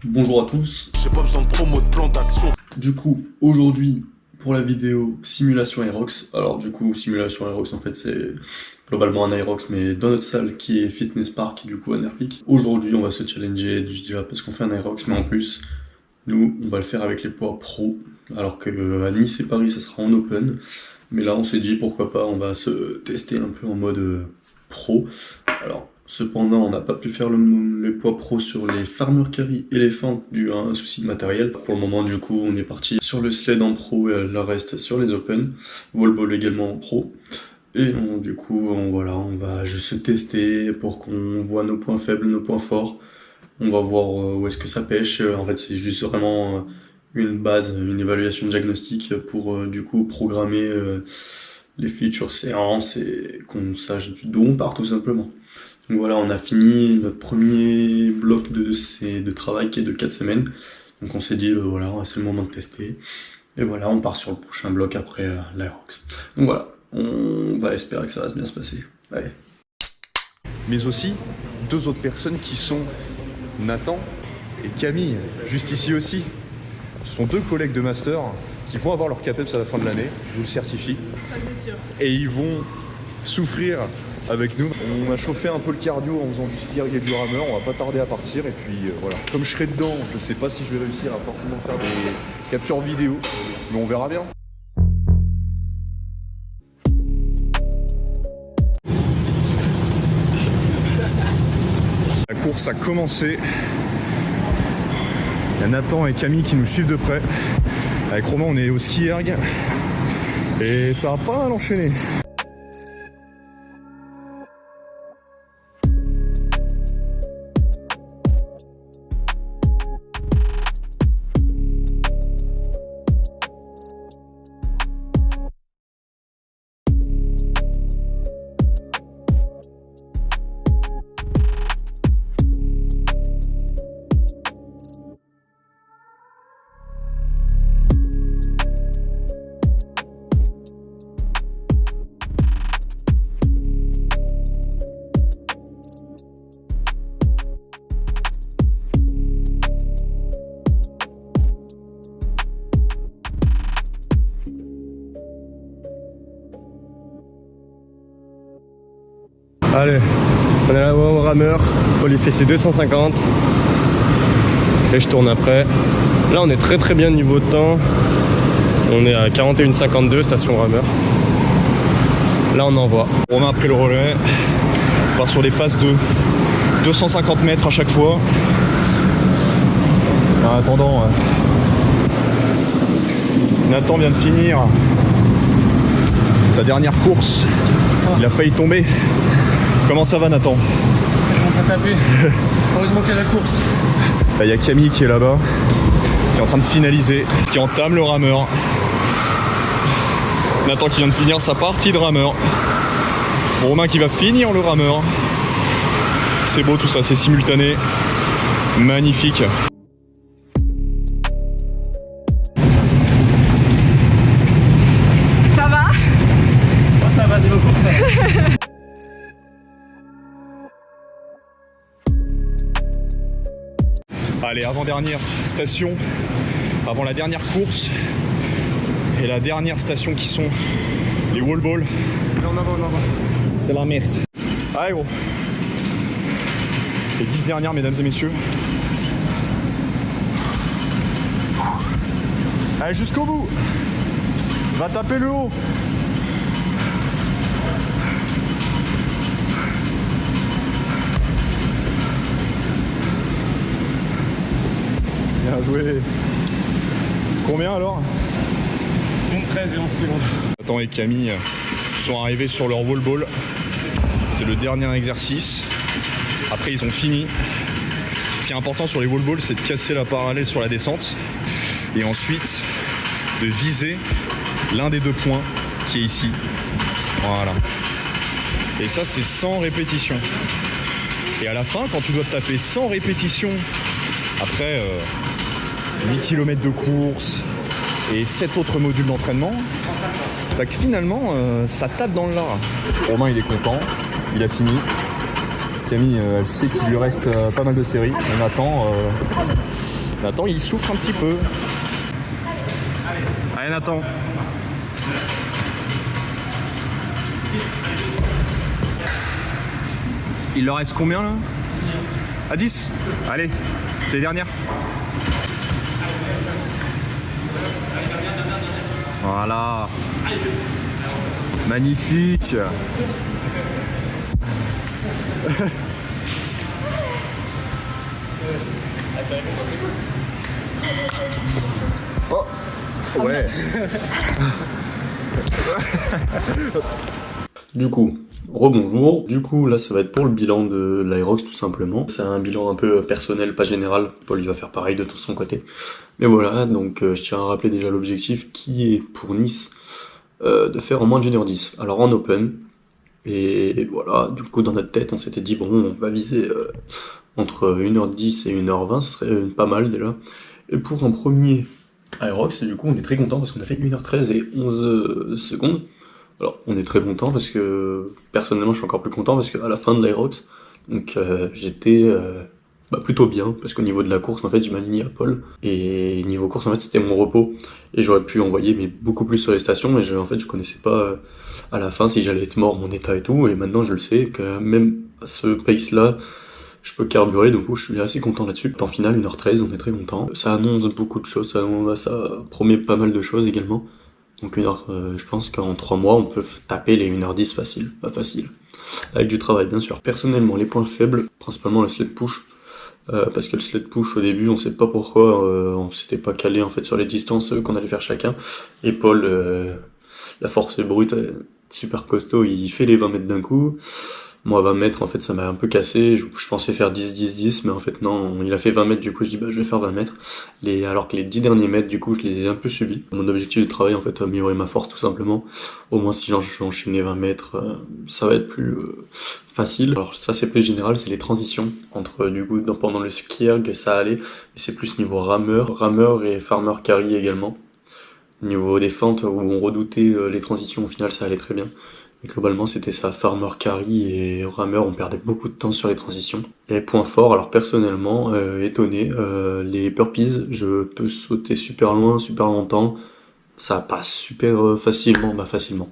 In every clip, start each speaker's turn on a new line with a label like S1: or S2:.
S1: Bonjour à tous.
S2: J'ai pas besoin de promo, de plan d'action.
S1: Du coup, aujourd'hui, pour la vidéo simulation Aerox. Alors du coup, simulation Aerox, en fait, c'est globalement un Aerox, mais dans notre salle qui est Fitness Park, du coup, à Nerpic. Aujourd'hui, on va se challenger déjà parce qu'on fait un Aerox, mais en plus, nous, on va le faire avec les poids pro. Alors que à Nice et Paris, ça sera en open. Mais là, on s'est dit, pourquoi pas, on va se tester un peu en mode pro. Alors, cependant, on n'a pas pu faire les poids pro sur les Farmer Carry éléphants dû à un souci de matériel. Pour le moment, du coup, on est parti sur le sled en pro et le reste sur les open. Wallball également en pro. Et du coup, voilà, on va juste se tester pour qu'on voit nos points faibles, nos points forts. On va voir où est-ce que ça pêche. En fait, c'est juste vraiment une base, une évaluation diagnostique pour du coup programmer les futures séances et qu'on sache d'où on part tout simplement. Donc voilà, on a fini notre premier bloc de travail qui est de 4 semaines. Donc on s'est dit, voilà, c'est le moment de tester. Et voilà, on part sur le prochain bloc après l'Aerox. Donc voilà, on va espérer que ça va bien se passer. Allez.
S3: Mais aussi deux autres personnes qui sont Nathan et Camille, juste ici aussi. Ce sont deux collègues de master qui vont avoir leur CAPEPS à la fin de l'année, je vous le certifie.
S4: Ça, c'est sûr.
S3: Et ils vont souffrir avec nous. On a chauffé un peu le cardio en faisant du ski et du rameur, on va pas tarder à partir et puis voilà. Comme je serai dedans, je sais pas si je vais réussir à forcément faire des captures vidéo, mais on verra bien. La course a commencé. Il y a Nathan et Camille qui nous suivent de près. Avec Romain, on est au ski erg. Et ça va pas mal enchaîner.
S5: Allez, on est là au rameur, Paul il fait ses 250 et je tourne après. Là on est très bien niveau de temps, on est à 41,52 station rameur. Là on envoie.
S3: Romain a pris le relais, on part sur des phases de 250 mètres à chaque fois. En attendant, Nathan vient de finir sa dernière course, il a failli tomber. Comment ça va Nathan?
S4: Je commence à taper. Heureusement qu'il y a la course.
S3: Là, il y a Camille qui est là-bas, qui est en train de finaliser, qui entame le rameur. Nathan qui vient de finir sa partie de rameur. Romain qui va finir le rameur. C'est beau tout ça, c'est simultané. Magnifique.
S4: Ça va?
S5: Oh, ça va, niveau course.
S3: Allez, avant-dernière station, avant la dernière course et la dernière station qui sont les wall balls.
S4: Non,
S3: C'est la merde. Allez gros. Les 10 dernières mesdames et messieurs. Allez jusqu'au bout. Va taper le haut. Bien joué. Combien alors?
S4: 1,13 et 11 secondes.
S3: Nathan et Camille sont arrivés sur leur wall ball. C'est le dernier exercice. Après ils ont fini. Ce qui est important sur les wall balls, c'est de casser la parallèle sur la descente et ensuite de viser l'un des deux points qui est ici. Voilà. Et ça c'est 100 répétitions. Et à la fin, quand tu dois te taper 100 répétitions après 8 km de course et 7 autres modules d'entraînement, bah que finalement ça tape dans le lard. Romain il est content, il a fini. Camille, elle sait qu'il lui reste pas mal de séries. Et Nathan, il souffre un petit peu. Allez, Nathan. Il leur reste combien là? À 10. Allez, c'est les dernières. Voilà. Magnifique. Oh. Ouais.
S1: Du coup, rebonjour. Du coup, là, ça va être pour le bilan de l'Aerox, tout simplement. C'est un bilan un peu personnel, pas général. Paul, il va faire pareil de tout son côté. Mais voilà, donc je tiens à rappeler déjà l'objectif qui est pour Nice de faire en moins de 1h10. Alors en open. Et voilà, du coup, dans notre tête, on s'était dit, bon, on va viser entre 1h10 et 1h20, ce serait pas mal déjà. Et pour un premier Aerox, du coup, on est très content parce qu'on a fait 1h13 et 11 secondes. Alors, on est très content parce que, personnellement, je suis encore plus content parce qu'à la fin de l'Aerox, donc j'étais plutôt bien, parce qu'au niveau de la course, en fait, je m'alignais à Paul, et niveau course, en fait, c'était mon repos, et j'aurais pu envoyer beaucoup plus sur les stations, mais en fait, je connaissais pas à la fin si j'allais être mort, mon état et tout, et maintenant, je le sais, que même à ce pace-là, je peux carburer, donc je suis assez content là-dessus. En finale, 1h13, on est très content. Ça annonce beaucoup de choses, ça promet pas mal de choses également. Donc je pense qu'en 3 mois, on peut taper les 1h10 facile, pas facile. Avec du travail, bien sûr. Personnellement, les points faibles, principalement le sled push. Parce que le sled push, au début, on sait pas pourquoi, on s'était pas calé en fait sur les distances qu'on allait faire chacun. Et Paul, la force brute, super costaud, il fait les 20 mètres d'un coup. Moi, 20 mètres, en fait, ça m'a un peu cassé. Je pensais faire 10-10-10, mais en fait, non, il a fait 20 mètres, du coup, je dis, je vais faire 20 mètres. Alors que les 10 derniers mètres, du coup, je les ai un peu subis. Mon objectif de travail, en fait, améliorer ma force, tout simplement. Au moins, si j'enchaînais 20 mètres, ça va être plus facile. Alors, ça, c'est plus général, c'est les transitions. Entre, du coup, pendant le ski erg, ça allait. Et c'est plus niveau rameur et farmer carry également. Niveau des fentes, où on redoutait les transitions, au final, ça allait très bien. Et globalement, c'était ça, farmer carry et rameur, on perdait beaucoup de temps sur les transitions. Et point fort, alors personnellement, étonné, les burpees, je peux sauter super loin, super longtemps, ça passe super facilement, facilement.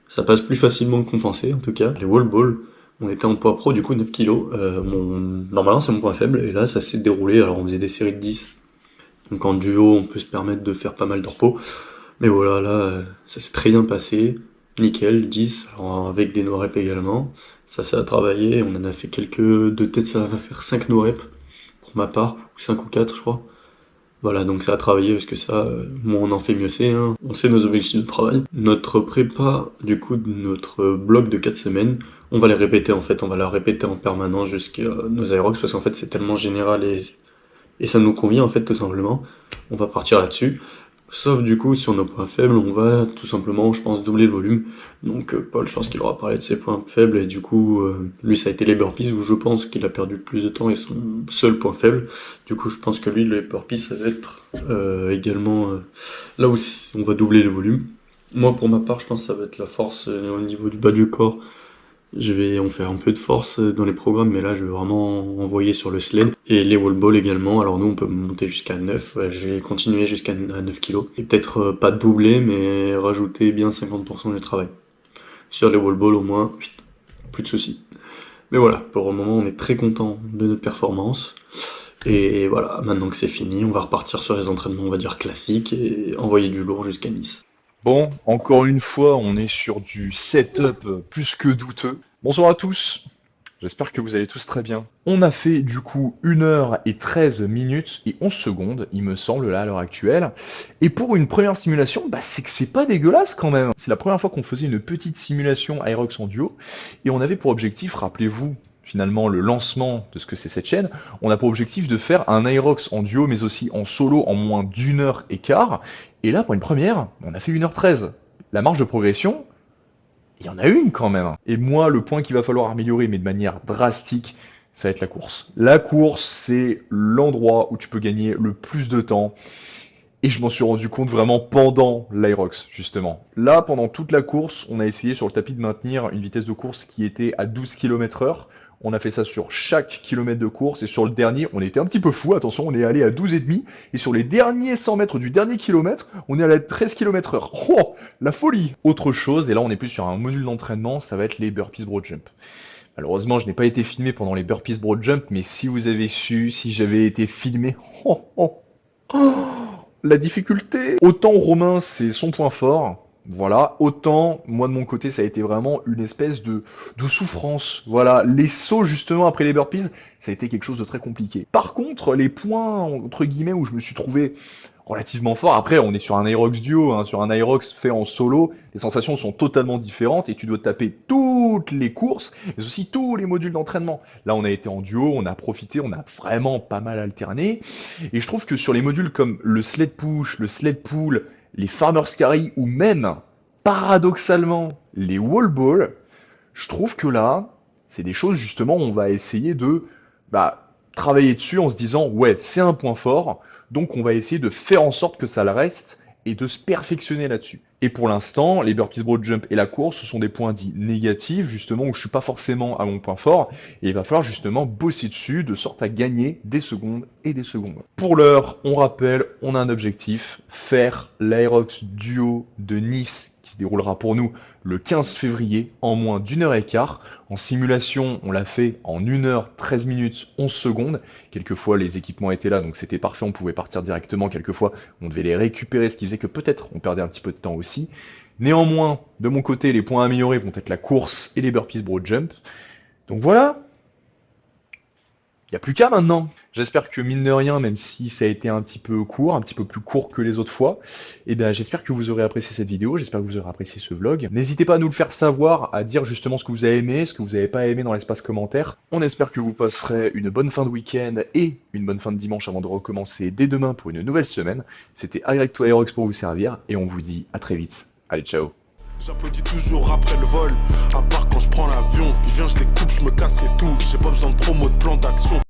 S1: Ça passe plus facilement que compensé, en tout cas. Les wall balls, on était en poids pro, du coup 9 kg. Normalement, c'est mon point faible, et là, ça s'est déroulé, alors on faisait des séries de 10. Donc en duo, on peut se permettre de faire pas mal de repos. Mais voilà, là, ça s'est très bien passé. Nickel, 10, alors avec des no-reps également. Ça a travaillé, on en a fait quelques, de tête ça va faire 5 no-reps, pour ma part, 5 ou 4 je crois. Voilà, donc ça a travaillé parce que ça, on en fait mieux c'est, hein. On sait nos objectifs de travail. Notre prépa, du coup, notre bloc de 4 semaines, on va les répéter en fait, on va la répéter en permanence jusqu'à nos aérox, parce qu'en fait c'est tellement général et ça nous convient en fait tout simplement. On va partir là-dessus. Sauf du coup sur nos points faibles, on va tout simplement, je pense, doubler le volume. Donc Paul, je pense qu'il aura parlé de ses points faibles et du coup, lui ça a été les burpees où je pense qu'il a perdu le plus de temps et son seul point faible. Du coup, je pense que lui, les burpees, ça va être également là où on va doubler le volume. Moi, pour ma part, je pense que ça va être la force au niveau du bas du corps. On fait un peu de force dans les programmes, mais là je vais vraiment envoyer sur le sled. Et les wall balls également, alors nous on peut monter jusqu'à 9, je vais continuer jusqu'à 9 kg. Et peut-être pas doubler, mais rajouter bien 50% du travail. Sur les wall balls au moins, plus de soucis. Mais voilà, pour le moment on est très content de notre performance. Et voilà, maintenant que c'est fini, on va repartir sur les entraînements, on va dire classiques, et envoyer du lourd jusqu'à Nice.
S6: Bon, encore une fois, on est sur du setup plus que douteux. Bonsoir à tous, j'espère que vous allez tous très bien. On a fait du coup 1h13 minutes et 11 secondes, il me semble, là à l'heure actuelle. Et pour une première simulation, c'est que c'est pas dégueulasse quand même. C'est la première fois qu'on faisait une petite simulation Aerox en duo. Et on avait pour objectif, rappelez-vous, finalement le lancement de ce que c'est cette chaîne, on a pour objectif de faire un Aerox en duo mais aussi en solo en moins d'1h15. Et là, pour une première, on a fait 1h13. La marge de progression, il y en a une quand même. Et moi, le point qu'il va falloir améliorer, mais de manière drastique, ça va être la course. La course, c'est l'endroit où tu peux gagner le plus de temps. Et je m'en suis rendu compte vraiment pendant l'Aerox, justement. Là, pendant toute la course, on a essayé sur le tapis de maintenir une vitesse de course qui était à 12 km/h. On a fait ça sur chaque kilomètre de course et sur le dernier, on était un petit peu fou. Attention, on est allé à 12,5 et sur les derniers 100 mètres du dernier kilomètre, on est allé à 13 km/h. Oh, la folie! Autre chose, et là on est plus sur un module d'entraînement, ça va être les burpees broad jump. Malheureusement, je n'ai pas été filmé pendant les burpees broad jump, mais si vous avez su, si j'avais été filmé, la difficulté. Autant Romain, c'est son point fort. Voilà, autant, moi de mon côté, ça a été vraiment une espèce de souffrance. Voilà, les sauts justement après les burpees, ça a été quelque chose de très compliqué. Par contre, les points, entre guillemets, où je me suis trouvé relativement fort, après on est sur un Aerox duo, hein, sur un Aerox fait en solo, les sensations sont totalement différentes et tu dois taper toutes les courses, mais aussi tous les modules d'entraînement. Là on a été en duo, on a profité, on a vraiment pas mal alterné, et je trouve que sur les modules comme le sled push, le sled pull, les farmer's carry ou même, paradoxalement, les wall ball, je trouve que là, c'est des choses justement où on va essayer de travailler dessus en se disant ouais, c'est un point fort, donc on va essayer de faire en sorte que ça le reste et de se perfectionner là-dessus. Et pour l'instant, les burpees broad jump et la course, ce sont des points dits négatifs, justement où je suis pas forcément à mon point fort, et il va falloir justement bosser dessus de sorte à gagner des secondes et des secondes. Pour l'heure, on rappelle, on a un objectif, faire l'Aerox duo de Nice qui se déroulera pour nous le 15 février en moins d'1h15. En simulation, on l'a fait en 1h 13 minutes 11 secondes. Quelquefois, les équipements étaient là, donc c'était parfait, on pouvait partir directement. Quelquefois, on devait les récupérer, ce qui faisait que peut-être on perdait un petit peu de temps aussi. Néanmoins, de mon côté, les points améliorés vont être la course et les burpees broad jump. Donc voilà, il n'y a plus qu'à maintenant. J'espère que mine de rien, même si ça a été un petit peu court, un petit peu plus court que les autres fois, j'espère que vous aurez apprécié cette vidéo, j'espère que vous aurez apprécié ce vlog. N'hésitez pas à nous le faire savoir, à dire justement ce que vous avez aimé, ce que vous n'avez pas aimé dans l'espace commentaire. On espère que vous passerez une bonne fin de week-end et une bonne fin de dimanche avant de recommencer dès demain pour une nouvelle semaine. C'était Agreg2 Aerox pour vous servir et on vous dit à très vite. Allez, ciao.
S2: J'applaudis toujours après le vol, à part quand je prends l'avion. Je viens, je découpe, je me casse et tout. J'ai pas besoin de promo, de plan d'action.